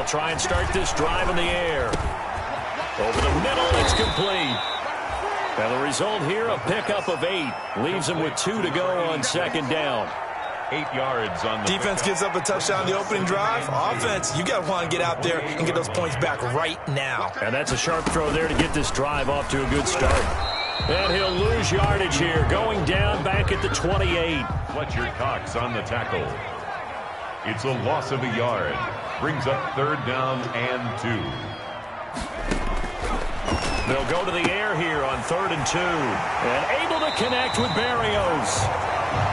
try and start this drive in the air. Over the middle, it's complete. And the result here, a pickup of 8. Leaves him with 2 to go on second down. 8 yards on the defense gives up a touchdown the opening drive. Offense, you got to want to get out there and get those points back right now. And that's a sharp throw there to get this drive off to a good start. And he'll lose yardage here, going down back at the 28. Fletcher Cox on the tackle. It's a loss of a yard. Brings up third down and 2. They'll go to the air here on 3rd and 2. And able to connect with Barrios.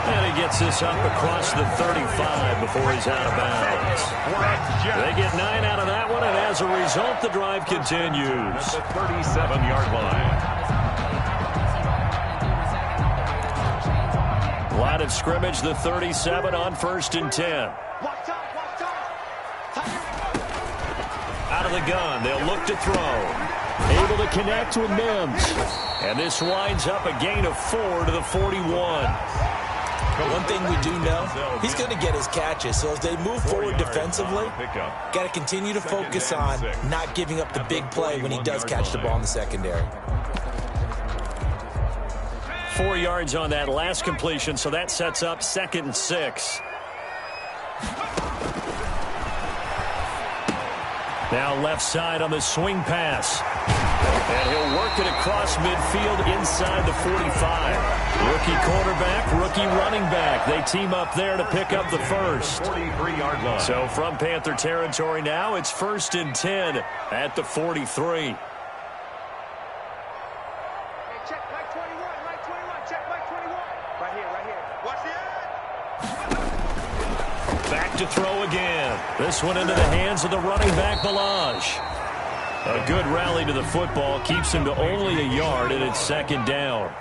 And he gets this up across the 35 before he's out of bounds. They get 9 out of that one, and as a result, the drive continues. At the 37-yard line. Line of scrimmage, the 37 on 1st and 10. Out of the gun, they'll look to throw. Able to connect with Mims. And this winds up a gain of 4 to the 41. One thing we do know, he's going to get his catches. So as they move forward defensively, got to continue to focus on not giving up the big play when he does catch the ball in the secondary. 4 yards on that last completion, so that sets up 2nd and 6. Now left side on the swing pass. And he'll work it across midfield inside the 45. Rookie quarterback, rookie running back. They team up there to pick up the first. 43-yard line. So from Panther territory now, it's 1st and 10 at the 43. Back to throw again. This one into the hands of the running back, Balaj. A good rally to the football keeps him to only a yard, and it's 2nd down.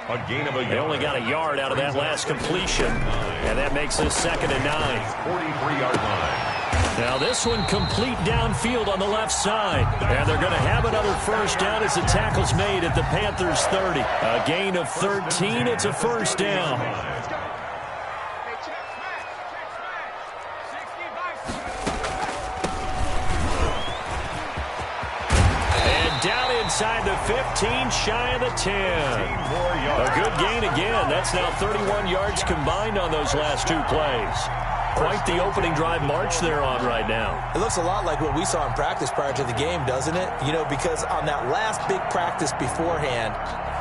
A gain of a yard. They only got a yard out of that last completion, and that makes this 2nd and 9. 43-yard line. Now this one complete downfield on the left side, and they're going to have another first down as the tackle's made at the Panthers' 30. A gain of 13. It's a first down. Down inside the 15, shy of the 10. A good gain again. That's now 31 yards combined on those last 2 plays. Quite the opening drive march they're on right now. It looks a lot like what we saw in practice prior to the game, doesn't it? You know, because on that last big practice beforehand,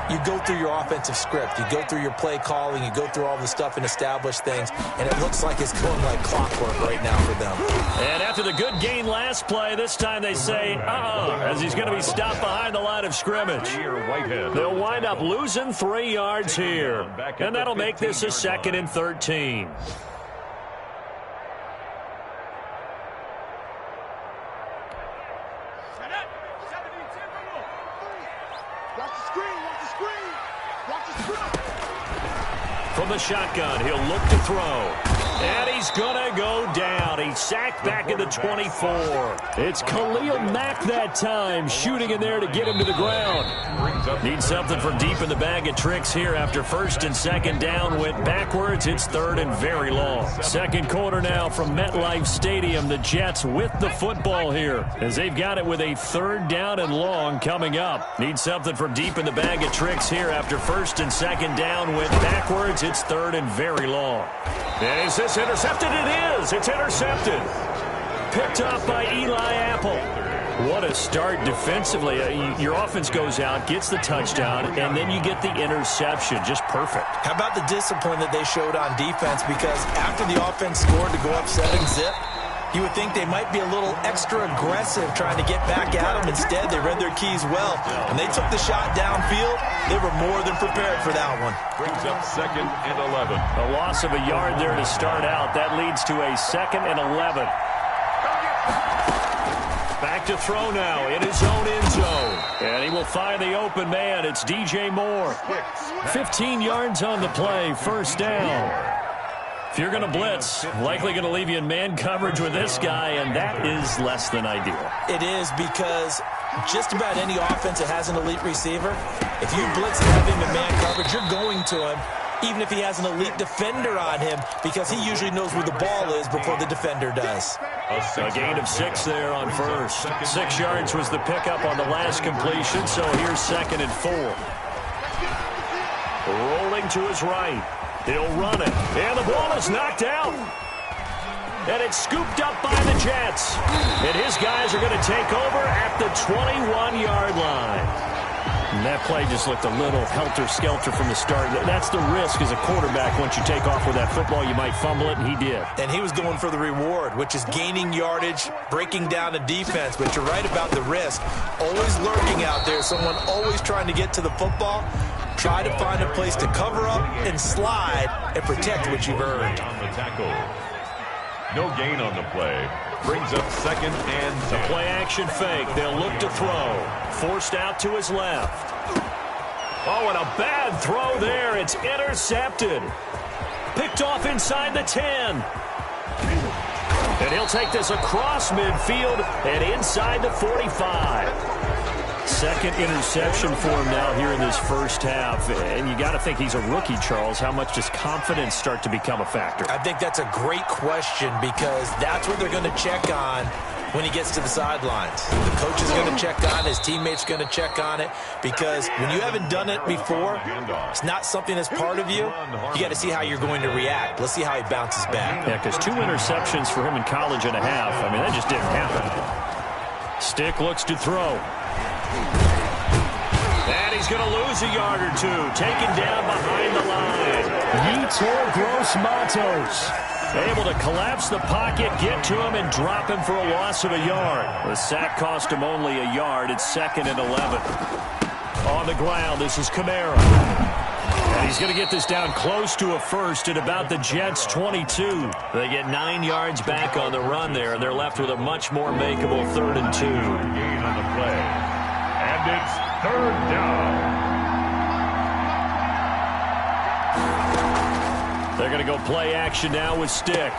you go through your offensive script. You go through your play calling. You go through all the stuff and establish things. And it looks like it's going like clockwork right now for them. And after the good gain last play, this time they say, as he's going to be stopped behind the line of scrimmage. They'll wind up losing 3 yards here. And that'll make this a 2nd and 13. From the shotgun, he'll look to throw. And he's going to go down. He's sacked back at the 24. It's Khalil Mack that time, shooting in there to get him to the ground. Needs something from deep in the bag of tricks here after 1st and 2nd down. Went backwards. It's 3rd and very long. Second quarter now from MetLife Stadium. The Jets with the football here as they've got it with a 3rd down and long coming up. Needs something from deep in the bag of tricks here after 1st and 2nd down. Went backwards. It's 3rd and very long. And is this intercepted? It is. It's intercepted. Picked up by Eli Apple. What a start defensively. Your offense goes out, gets the touchdown, and then you get the interception. Just perfect. How about the discipline that they showed on defense? Because after the offense scored to go up 7-zip, you would think they might be a little extra aggressive trying to get back at them. Instead, they read their keys well. When they took the shot downfield, they were more than prepared for that one. Brings up 2nd and 11. A loss of a yard there to start out. That leads to a 2nd and 11. Back to throw now in his own end zone. And he will find the open man. It's DJ Moore. 15 yards on the play. First down. If you're going to blitz, likely going to leave you in man coverage with this guy, and that is less than ideal. It is, because just about any offense that has an elite receiver, if you blitz and have him in man coverage, you're going to him, even if he has an elite defender on him, because he usually knows where the ball is before the defender does. A gain of 6 there on first. 6 yards was the pickup on the last completion, so here's 2nd and 4. Rolling to his right. He'll run it. And the ball is knocked out. And it's scooped up by the Jets. And his guys are going to take over at the 21-yard line. And that play just looked a little helter-skelter from the start. That's the risk as a quarterback. Once you take off with that football, you might fumble it, and he did. And he was going for the reward, which is gaining yardage, breaking down the defense. But you're right about the risk. Always lurking out there, someone always trying to get to the football. Try to find a place to cover up and slide and protect what you've earned. On the tackle. No gain on the play. Brings up 2nd and 10. The play action fake. They'll look to throw. Forced out to his left. Oh, and a bad throw there. It's intercepted. Picked off inside the 10. And he'll take this across midfield and inside the 45. 2nd interception for him now here in this first half. And you got to think he's a rookie, Charles. How much does confidence start to become a factor? I think that's a great question because that's what they're going to check on when he gets to the sidelines. The coach is going to check on it. His teammates going to check on it because when you haven't done it before, it's not something that's part of you. You got to see how you're going to react. Let's see how he bounces back. Yeah, because 2 interceptions for him in college and a half. I mean, that just didn't happen. Stick looks to throw. And he's going to lose a yard or 2. Taken down behind the line. Yetur Gross-Matos able to collapse the pocket, get to him, and drop him for a loss of a yard. The sack cost him only a yard. It's 2nd and 11. On the ground, this is Kamara. And he's going to get this down close to a first at about the Jets' 22. They get 9 yards back on the run there, and they're left with a much more makeable 3rd and 2. Gain on the play. And it's 3rd down. They're going to go play action now with Stick.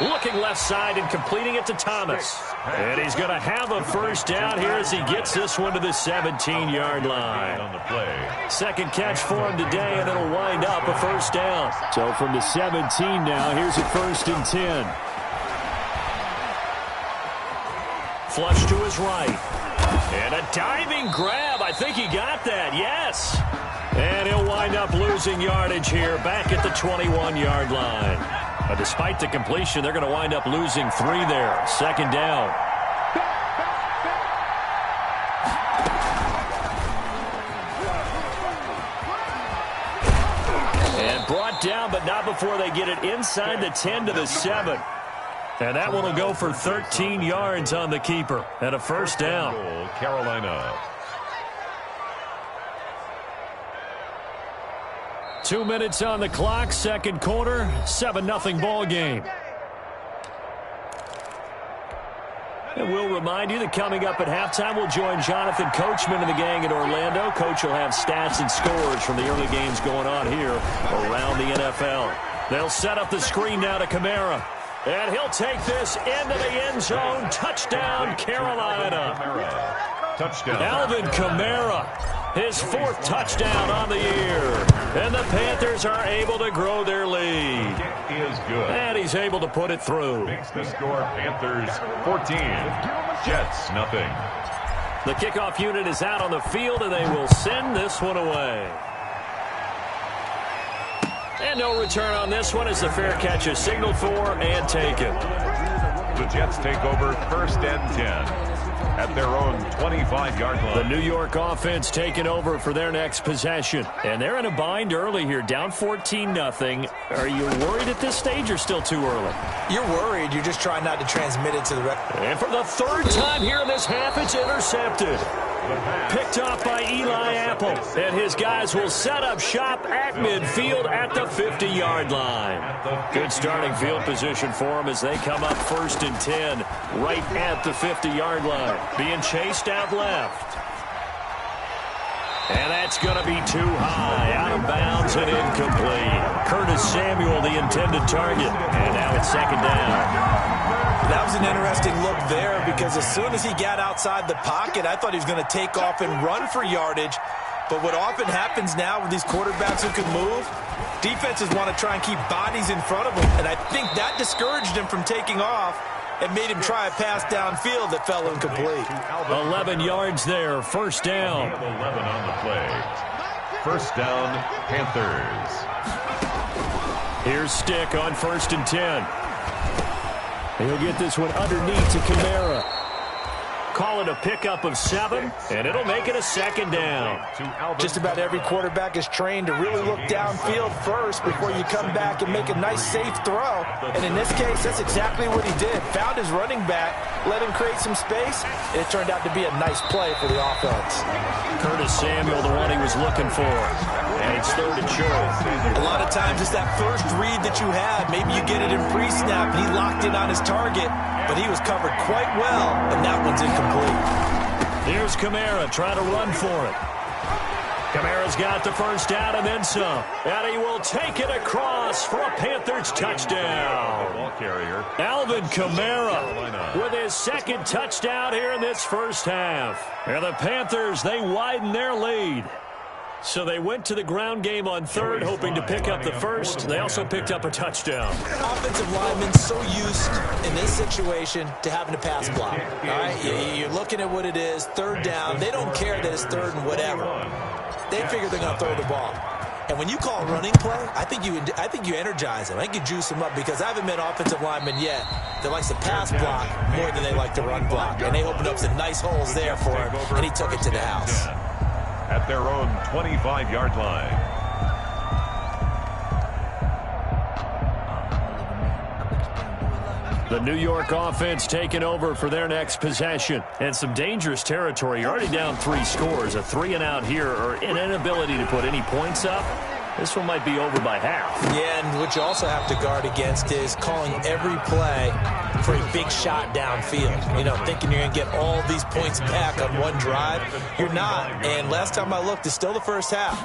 Looking left side and completing it to Thomas. And he's going to have a first down here as he gets this one to the 17-yard line. On the play. 2nd catch for him today, and it'll wind up a first down. So from the 17 now, here's a 1st and 10. Flush to his right. And a diving grab. I think he got that. Yes. And he'll wind up losing yardage here back at the 21-yard line. But despite the completion, they're going to wind up losing 3 there. 2nd down. And brought down, but not before they get it inside the 10 to the 7. And that one will go for 13 yards on the keeper and a first down. Carolina. 2 minutes on the clock, 2nd quarter, 7-0 ball game. And we'll remind you that coming up at halftime, we'll join Jonathan Coachman and the gang in Orlando. Coach will have stats and scores from the early games going on here around the NFL. They'll set up the screen now to Kamara. And he'll take this into the end zone. Touchdown, Carolina. Touchdown. Alvin Kamara, his 4th touchdown on the year. And the Panthers are able to grow their lead. It is good. And he's able to put it through. Makes the score Panthers 14, Jets nothing. The kickoff unit is out on the field, and they will send this one away. And no return on this one as the fair catch is signaled for and taken. The Jets take over 1st and 10 at their own 25-yard line. The New York offense taking over for their next possession. And they're in a bind early here, down 14-0. Are you worried at this stage or still too early? You're worried. You're just trying not to transmit it to the rest. And for the 3rd time here in this half, it's intercepted. Picked off by Eli Apple. And his guys will set up shop at midfield at the 50-yard line. Good starting field position for them as they come up 1st and 10 right at the 50-yard line. Being chased out left. And that's going to be too high. Out of bounds and incomplete. Curtis Samuel, the intended target. And now it's 2nd down. That was an interesting look there because as soon as he got outside the pocket, I thought he was going to take off and run for yardage. But what often happens now with these quarterbacks who can move, defenses want to try and keep bodies in front of them. And I think that discouraged him from taking off. and made him try a pass downfield that fell incomplete. 11 yards there, first down. 11 on the play. First down, Panthers. Here's Stick on 1st and 10. He'll get this one underneath to Kamara. Call it a pickup of 7, and it'll make it a second down. Just about every quarterback is trained to really look downfield first before you come back and make a nice, safe throw. And in this case, that's exactly what he did. Found his running back, let him create some space, and it turned out to be a nice play for the offense. Curtis Samuel, the one he was looking for. And it's 3rd and short. A lot of times it's that first read that you have. Maybe you get it in pre-snap, and he locked in on his target, but he was covered quite well, and that one's incomplete. Here's Kamara trying to run for it. Kamara's got the first down and then some. And he will take it across for a Panthers touchdown. Ball carrier. Alvin Kamara with his 2nd touchdown here in this first half. And the Panthers, they widen their lead. So they went to the ground game on 3rd, hoping to pick up the first. They also picked up a touchdown. Offensive linemen so used in this situation to having to pass block. All right, you're looking at what it is, 3rd down. They don't care that it's 3rd and whatever. They figure they're going to throw the ball. And when you call a running play, I think you energize them. I think you juice them up, because I haven't met offensive linemen yet that likes to pass block more than they like to run block. And they opened up some nice holes there for him, and he took it to the house. At their own 25-yard line. The New York offense taking over for their next possession. And some dangerous territory. You're already down 3 scores. A 3-and-out here, or an inability to put any points up. This one might be over by half. Yeah, and what you also have to guard against is calling every play for a big shot downfield. You know, thinking you're going to get all these points back on one drive. You're not. And last time I looked, it's still the first half.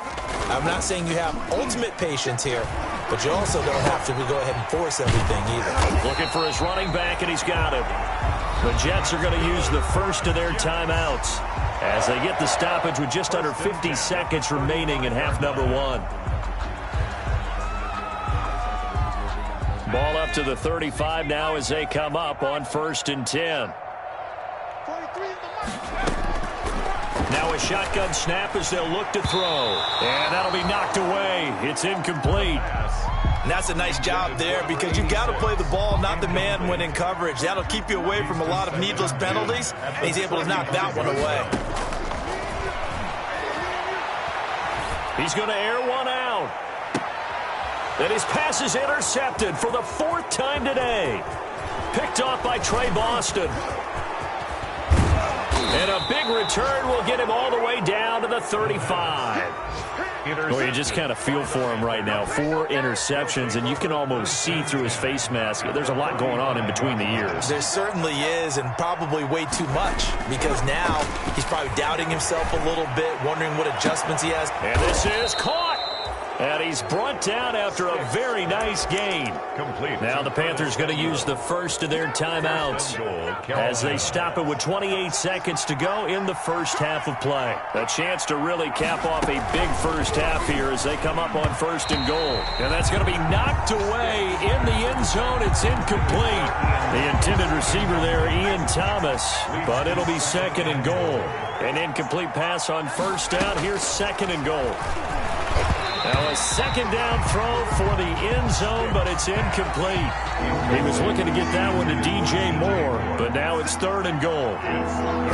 I'm not saying you have ultimate patience here, but you also don't have to go ahead and force everything either. Looking for his running back, and he's got him. The Jets are going to use the first of their timeouts as they get the stoppage with just under 50 seconds remaining in half number 1. Ball up to the 35 now as they come up on 1st and 10. Now a shotgun snap as they'll look to throw. And that'll be knocked away. It's incomplete. And that's a nice job there, because you've got to play the ball, not the man when in coverage. That'll keep you away from a lot of needless penalties, and he's able to knock that one away. He's going to air one out. And his pass is intercepted for the 4th time today. Picked off by Trey Boston. And a big return will get him all the way down to the 35. Well, you just kind of feel for him right now. 4 interceptions, and you can almost see through his face mask. There's a lot going on in between the ears. There certainly is, and probably way too much, because now he's probably doubting himself a little bit, wondering what adjustments he has. And this is caught. And he's brought down after a very nice gain. Complete. Now the Panthers going to use the first of their timeouts as they stop it with 28 seconds to go in the first half of play. A chance to really cap off a big first half here as they come up on 1st and goal. And that's going to be knocked away in the end zone. It's incomplete. The intended receiver there, Ian Thomas, but it'll be 2nd and goal. An incomplete pass on 1st down. Here's 2nd and goal. Now a 2nd down throw for the end zone, but it's incomplete. He was looking to get that one to DJ Moore, but now it's 3rd and goal.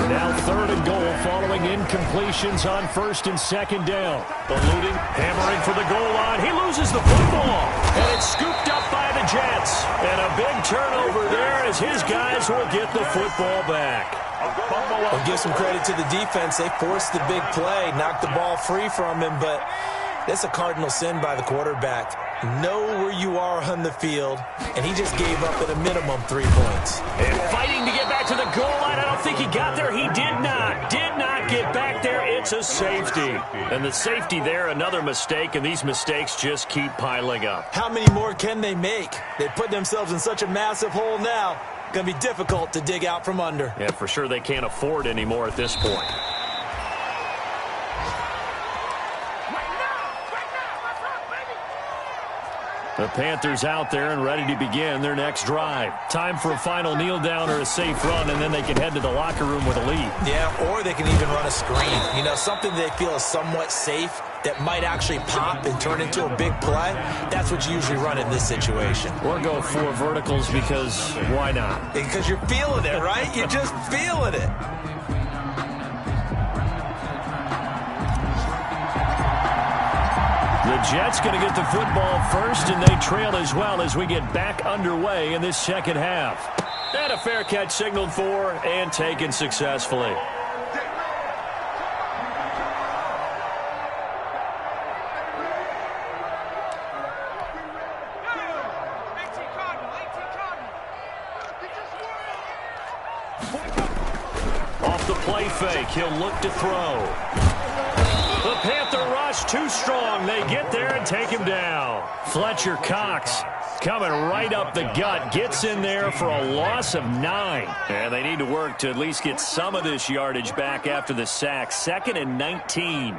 Now 3rd and goal following incompletions on 1st and 2nd down. Eluding, hammering for the goal line. He loses the football, and it's scooped up by the Jets. And a big turnover there as his guys will get the football back. I'll give some credit to the defense. They forced the big play, knocked the ball free from him, but that's a cardinal sin by the quarterback. Know where you are on the field, and he just gave up at a minimum 3 points. And fighting to get back to the goal line. I don't think he got there. He did not get back there. It's a safety. And the safety there, another mistake, and these mistakes just keep piling up. How many more can they make? They put themselves in such a massive hole now. Going to be difficult to dig out from under. Yeah, for sure they can't afford anymore at this point. The Panthers out there and ready to begin their next drive. Time for a final kneel down or a safe run, and then they can head to the locker room with a lead. Yeah, or they can even run a screen. You know, something they feel is somewhat safe that might actually pop and turn into a big play. That's what you usually run in this situation. Or go 4 verticals because why not? Because you're feeling it, right? You're just feeling it. The Jets going to get the football first, and they trail as well as we get back underway in this second half. And a fair catch signaled for and taken successfully. Off the play fake, he'll look to throw. The Panther rush too strong. They get there and take him down. Fletcher Cox coming right up the gut. Gets in there for a loss of 9. And they need to work to at least get some of this yardage back after the sack. 2nd and 19.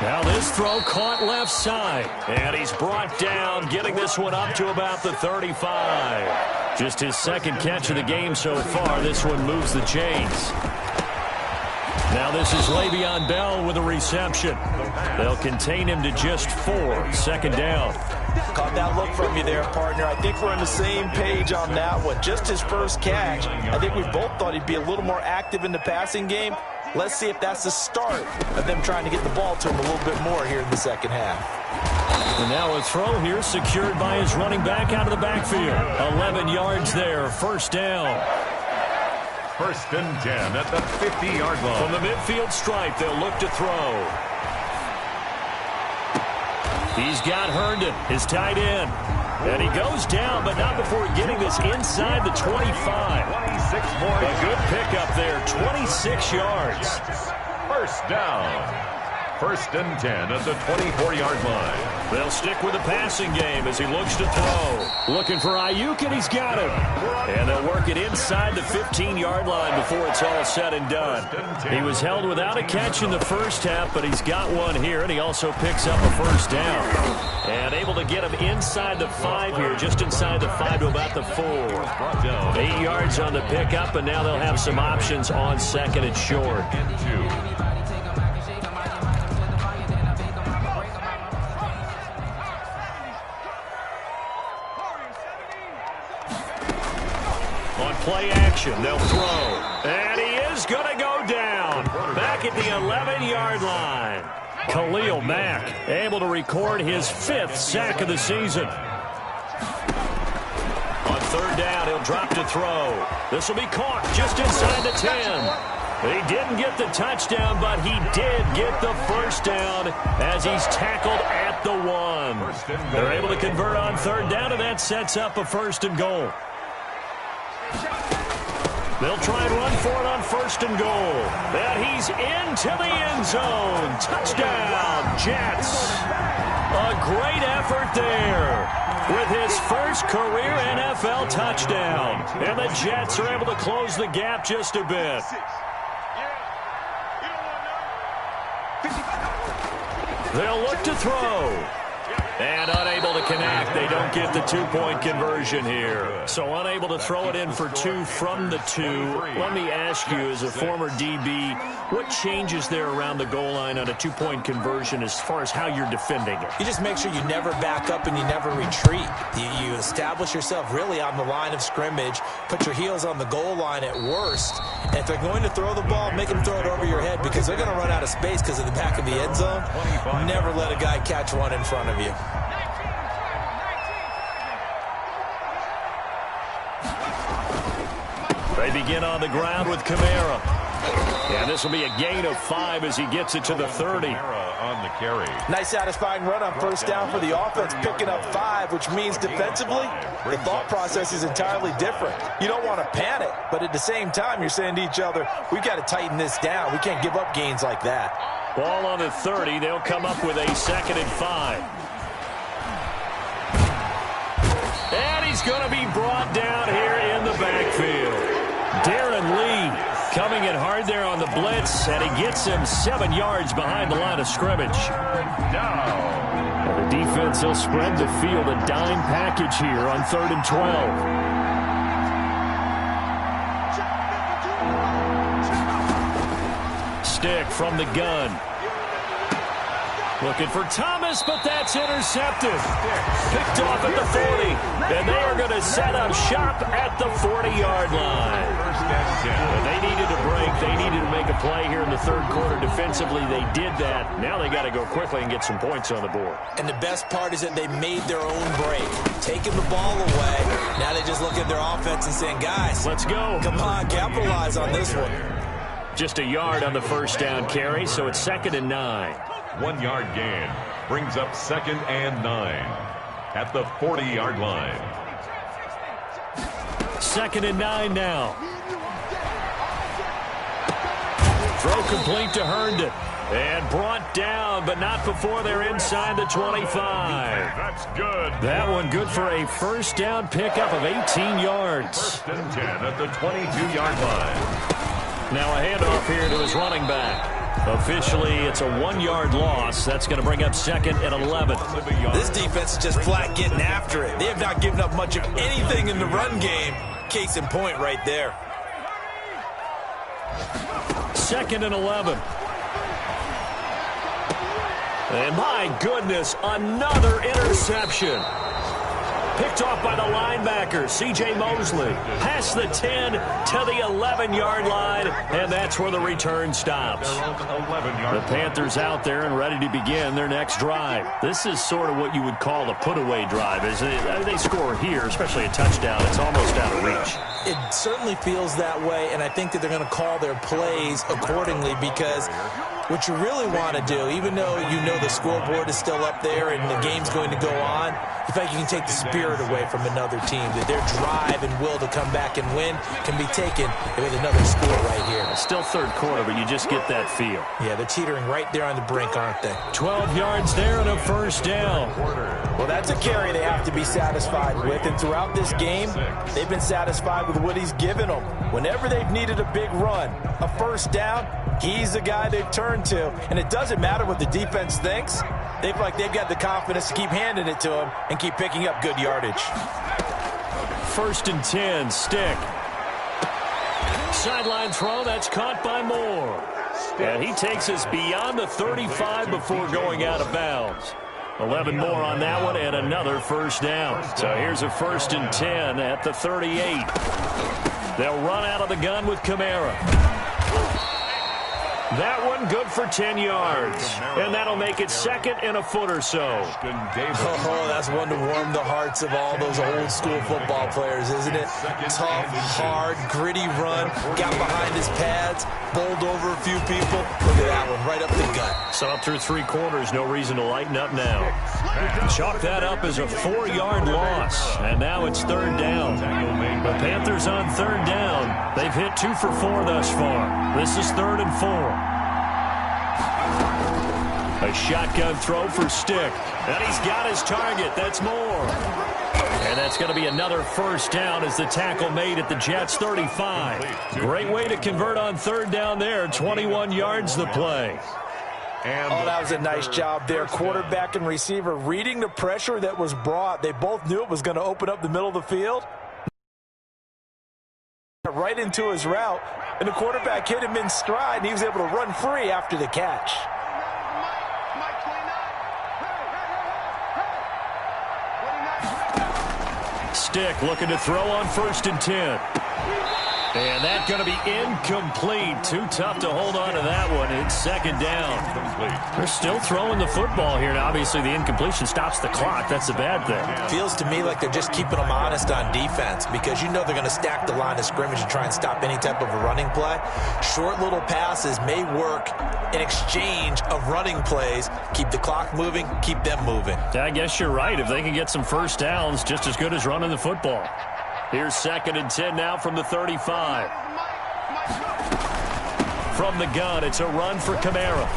Now this throw caught left side. And he's brought down, getting this one up to about the 35. Just his 2nd catch of the game so far. This one moves the chains. Now this is Le'Veon Bell with a reception. They'll contain him to just 4. 2nd down. Caught that look from you there, partner. I think we're on the same page on that one. Just his first catch. I think we both thought he'd be a little more active in the passing game. Let's see if that's the start of them trying to get the ball to him a little bit more here in the second half. And now a throw here secured by his running back out of the backfield. 11 yards there, 1st down. 1st and 10 at the 50-yard line. From the midfield stripe, they'll look to throw. He's got Herndon, his tight end. And he goes down, but not before getting this inside the 25. 26 points. A good pickup there, 26 yards. 1st down. 1st and 10 at the 24-yard line. They'll stick with the passing game as he looks to throw. Looking for Ayuk, and he's got him. And they'll work it inside the 15-yard line before it's all said and done. He was held without a catch in the first half, but he's got one here, and he also picks up a 1st down. And able to get him inside the 5 here, just inside the 5 to about the 4. 8 yards on the pickup, and now they'll have some options on 2nd and short. Play action, they'll throw. And he is going to go down. Back at the 11-yard line. Khalil Mack able to record his 5th sack of the season. On 3rd down, he'll drop to throw. This will be caught just inside the 10. He didn't get the touchdown, but he did get the 1st down as he's tackled at the 1. They're able to convert on 3rd down, and that sets up a 1st and goal. They'll try and run for it on 1st and goal. And he's into the end zone. Touchdown, Jets. A great effort there with his first career NFL touchdown. And the Jets are able to close the gap just a bit. They'll look to throw. And unable to connect. They don't get the 2-point conversion here. So unable to throw it in for 2 from the 2. Let me ask you, as a former DB, what changes there around the goal line on a 2-point conversion as far as how you're defending it? You just make sure you never back up and you never retreat. You establish yourself really on the line of scrimmage, put your heels on the goal line at worst. And if they're going to throw the ball, make them throw it over your head because they're going to run out of space because of the back of the end zone. Never let a guy catch one in front of you. They begin on the ground with Kamara. And this will be a gain of 5 as he gets it to the 30. On the carry. Nice satisfying run on 1st down for the offense, picking up 5, which means defensively, the thought process is entirely different. You don't want to panic, but at the same time, you're saying to each other, we've got to tighten this down. We can't give up gains like that. Ball on the 30. They'll come up with a 2nd and 5. And he's going to be brought down here in the backfield. Darren Lee Coming in hard there on the blitz, and he gets him 7 yards behind the line of scrimmage. And the defense will spread the field, a dime package here on 3rd and 12. Stick from the gun. Looking for Thomas, but that's intercepted. Picked off at the 40. And they are going to set up shop at the 40-yard line. And they needed a break. They needed to make a play here in the 3rd quarter defensively. They did that. Now they got to go quickly and get some points on the board. And the best part is that they made their own break. Taking the ball away. Now they just look at their offense and saying, guys, let's go. Come on, capitalize on this one. Just a yard on the first down carry, so it's 2nd and 9. 1 yard gain brings up 2nd and 9 at the 40-yard line. 2nd and 9 now. Throw complete to Herndon. And brought down, but not before they're inside the 25. That's good. That one good for a first down pickup of 18 yards. 1st and 10 at the 22-yard line. Now a handoff here to his running back. Officially, it's a 1-yard loss. That's going to bring up 2nd and 11. This defense is just flat getting after it. They have not given up much of anything in the run game. Case in point right there. 2nd and 11. And my goodness, another interception. Picked off by the linebacker, C.J. Mosley. Past the 10 to the 11-yard line, and that's where the return stops. The Panthers out there and ready to begin their next drive. This is sort of what you would call a put-away drive. As they score here, especially a touchdown, it's almost out of reach. It certainly feels that way, and I think that they're going to call their plays accordingly because what you really want to do, even though you know the scoreboard is still up there and the game's going to go on, you feel like you can take the spirit away from another team, that their drive and will to come back and win can be taken with another score right here. Still 3rd quarter, but you just get that feel. Yeah, they're teetering right there on the brink, aren't they? 12 yards there and a first down. Well, that's a carry they have to be satisfied with, and throughout this game, they've been satisfied with what he's given them. Whenever they've needed a big run, a first down, he's the guy they've turned to, and it doesn't matter what the defense thinks. They've got the confidence to keep handing it to him and keep picking up good yardage. 1st and 10, Stick. Sideline throw, that's caught by Moore. And he takes us beyond the 35 before going out of bounds. 11 more on that one and another first down. So here's a 1st and 10 at the 38. They'll run out of the gun with Kamara. That one good for 10 yards. And that'll make it 2nd and a foot or so. Oh, that's one to warm the hearts of all those old school football players, isn't it? Tough, hard, gritty run. Got behind his pads, bowled over a few people. Look at that one, right up the gut. So up through 3 quarters, no reason to lighten up now. Chalk that up as a 4-yard loss. And now it's 3rd down. The Panthers on 3rd down. They've hit 2 for 4 thus far. This is 3rd and 4. A shotgun throw for Stick. And he's got his target. That's Moore. And that's going to be another first down as the tackle made at the Jets' 35. Great way to convert on 3rd down there. 21 yards the play. Oh, that was a nice job there. Quarterback and receiver reading the pressure that was brought. They both knew it was going to open up the middle of the field. Right into his route. And the quarterback hit him in stride, and he was able to run free after the catch. Stick looking to throw on 1st and 10. And that's going to be incomplete. Too tough to hold on to that one. It's 2nd down. They're still throwing the football here. Now, obviously, the incompletion stops the clock. That's a bad thing. Feels to me like they're just keeping them honest on defense because you know they're going to stack the line of scrimmage and try and stop any type of a running play. Short little passes may work in exchange of running plays. Keep the clock moving, keep them moving. I guess you're right. If they can get some first downs, just as good as running the football. Here's 2nd and 10 now from the 35. From the gun, it's a run for Kamara.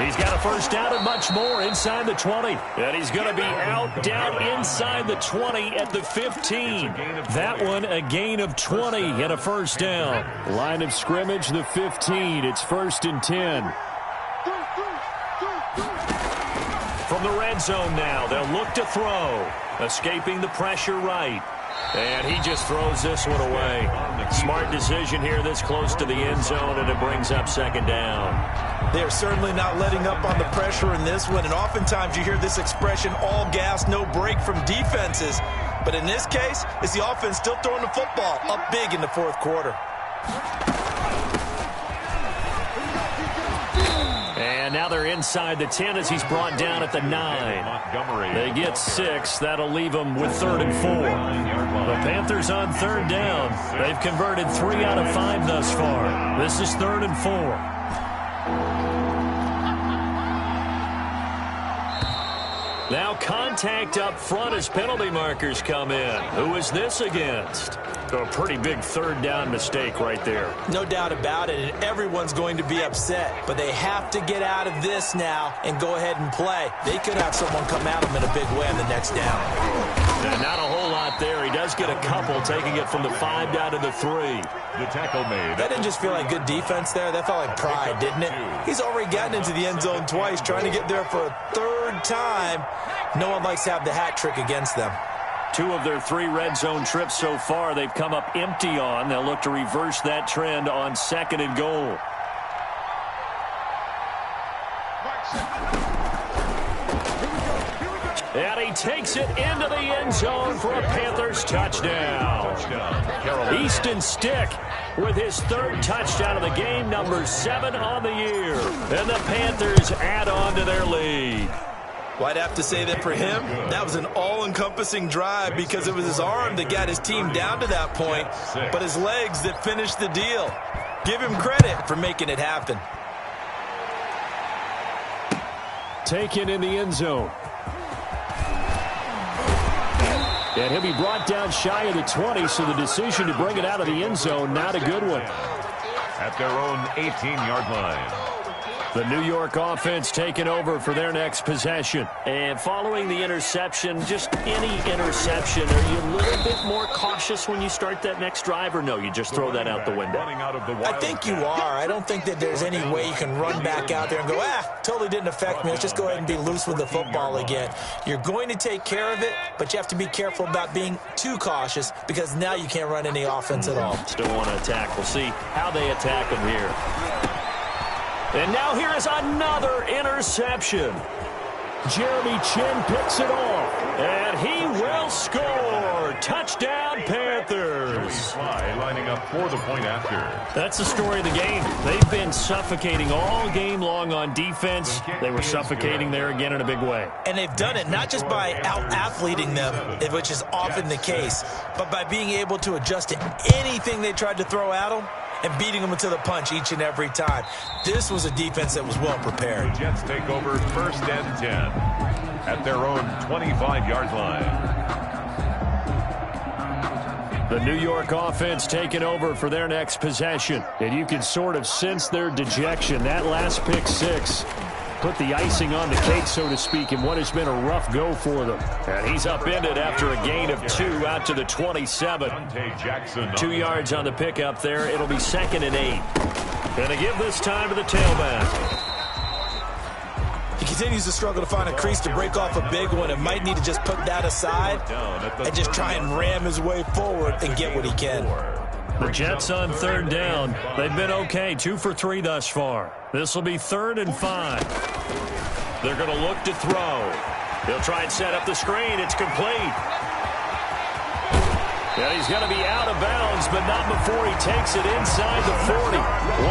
He's got a first down and much more inside the 20. And he's going to be out down inside the 20 at the 15. That one a gain of 20 and a first down. Line of scrimmage, the 15. It's 1st and 10. From the red zone now, they'll look to throw. Escaping the pressure right. And he just throws this one away. Smart decision here this close to the end zone, and it brings up 2nd down. They're certainly not letting up on the pressure in this one, and oftentimes you hear this expression, all gas, no break from defenses. But in this case, it's the offense still throwing the football up big in the 4th quarter. And now they're inside the 10 as he's brought down at the 9. They get 6. That'll leave them with 3rd and 4. The Panthers on 3rd down. They've converted 3 out of 5 thus far. This is 3rd and 4. Now contact up front as penalty markers come in. Who is this against? A pretty big 3rd down mistake right there. No doubt about it, and everyone's going to be upset. But they have to get out of this now and go ahead and play. They could have someone come at them in a big way on the next down. And not a whole lot there. He does get a couple, taking it from the 5 down to the 3. The tackle made. That didn't just feel like good defense there. That felt like pride, didn't it? He's already gotten into the end zone twice, trying to get there for a 3rd time. No one likes to have the hat trick against them. 2 of their 3 red zone trips so far they've come up empty on. They'll look to reverse that trend on 2nd and goal. And he takes it into the end zone for a Panthers touchdown. Easton Stick with his 3rd touchdown of the game, number 7 on the year. And the Panthers add on to their lead. Well, I'd have to say that for him, that was an all-encompassing drive because it was his arm that got his team down to that point, but his legs that finished the deal. Give him credit for making it happen. Taken in the end zone. And he'll be brought down shy of the 20, so the decision to bring it out of the end zone, not a good one. At their own 18-yard line. The New York offense taking over for their next possession. And following the interception, just any interception, are you a little bit more cautious when you start that next drive, or no, you just throw that out the window? I think you are. I don't think that there's any way you can run back out there and go, totally didn't affect me. Let's just go ahead and be loose with the football again. You're going to take care of it, but you have to be careful about being too cautious because now you can't run any offense at all. Still want to attack. We'll see how they attack him here. And now here is another interception. Jeremy Chin picks it off, and he will score. Touchdown, Panthers. Lining up for the point after. That's the story of the game. They've been suffocating all game long on defense. They were suffocating there again in a big way. And they've done it not just by out-athleting them, which is often the case, but by being able to adjust to anything they tried to throw at them and beating them to the punch each and every time. This was a defense that was well prepared. The Jets take over 1st and 10 at their own 25-yard line. The New York offense taking over for their next possession. And you can sort of sense their dejection. That last pick 6 put the icing on the cake, so to speak, in what has been a rough go for them. And he's upended after a gain of 2 out to the 27. 2 yards on the pickup there. It'll be 2nd and 8. And they give this time to the tailback. He continues to struggle to find a crease to break off a big one and might need to just put that aside and just try and ram his way forward and get what he can. The Jets on 3rd down. They've been okay, 2 for 3 thus far. This will be 3rd and 5. They're going to look to throw. He'll try and set up the screen. It's complete. And he's going to be out of bounds, but not before he takes it inside the 40.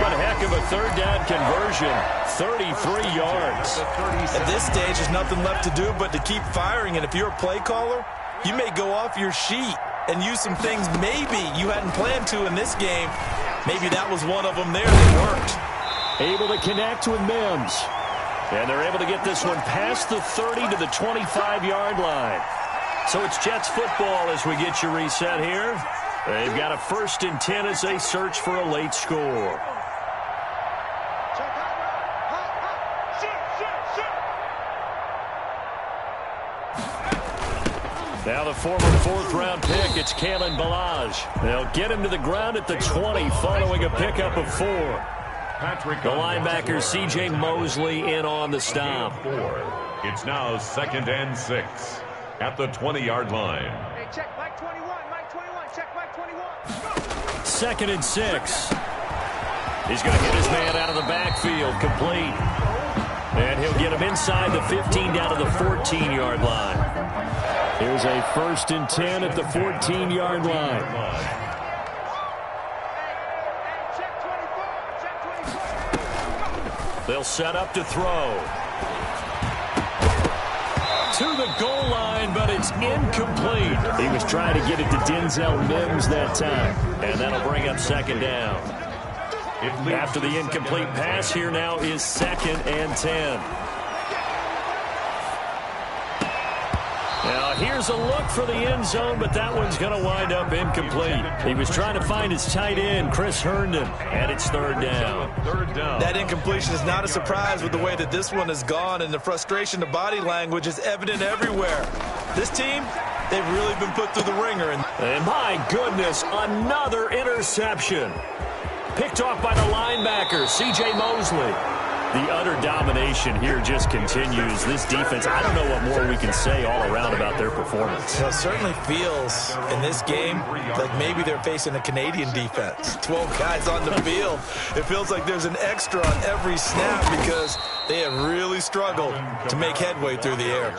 One heck of a 3rd down conversion. 33 yards. At this stage, there's nothing left to do but to keep firing. And if you're a play caller, you may go off your sheet and use some things maybe you hadn't planned to in this game. Maybe that was one of them there that worked. Able to connect with Mims. And they're able to get this one past the 30 to the 25-yard line. So it's Jets football as we get your reset here. They've got a 1st and 10 as they search for a late score. Now the former 4th-round pick, it's Kalen Ballage. They'll get him to the ground at the 20 following a pickup of 4. The linebacker, C.J. Mosley, in on the stop. It's now 2nd and 6 at the 20-yard line. Hey, check Mike 21, Mike 21, check Mike 21. 2nd and 6. He's going to get his man out of the backfield, complete. And he'll get him inside the 15 down to the 14-yard line. Here's a 1st and 10 at the 14-yard line. They'll set up to throw. To the goal line, but it's incomplete. He was trying to get it to Denzel Mims that time. And that'll bring up 2nd down. After the incomplete pass, here now is 2nd and 10. Now, here's a look for the end zone, but that one's going to wind up incomplete. He was trying to find his tight end, Chris Herndon, and it's 3rd down. That incompletion is not a surprise with the way that this one has gone, and the frustration, the body language is evident everywhere. This team, they've really been put through the ringer. And my goodness, another interception. Picked off by the linebacker, C.J. Mosley. The utter domination here just continues. This defense, I don't know what more we can say all around about their performance. Well, it certainly feels in this game like maybe they're facing a Canadian defense. 12 guys on the field. It feels like there's an extra on every snap because they have really struggled to make headway through the air.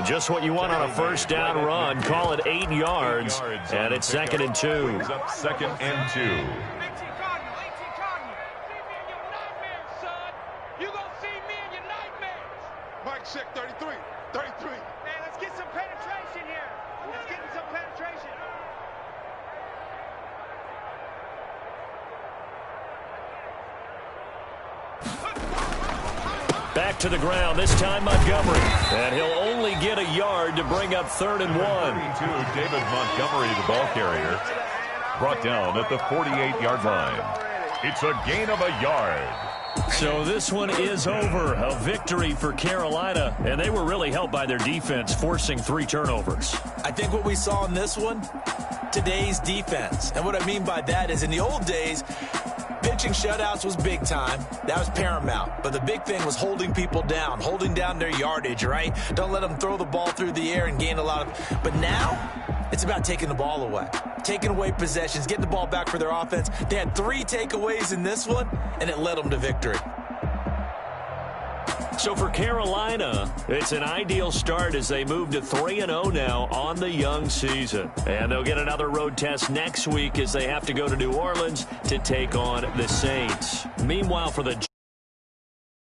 Just what you want on a 1st down run. Call it 8 yards, and it's 2nd and 2. 2nd and 2. Mike, check 33. 33. Man, let's get some penetration here. Let's get some penetration. Back to the ground, this time Montgomery. And he'll only get a yard to bring up 3rd and 1. David Montgomery, the ball carrier, brought down at the 48-yard line. It's a gain of a yard. So this one is over. A victory for Carolina, and they were really helped by their defense, forcing 3 turnovers. I think what we saw in this one, today's defense. And what I mean by that is in the old days, pitching shutouts was big time. That was paramount. But the big thing was holding people down, holding down their yardage, right? Don't let them throw the ball through the air and gain a lot of... But now, it's about taking the ball away. Taking away possessions, getting the ball back for their offense. They had 3 takeaways in this one, and it led them to victory. So for Carolina, it's an ideal start as they move to 3-0 now on the young season. And they'll get another road test next week as they have to go to New Orleans to take on the Saints. Meanwhile, for the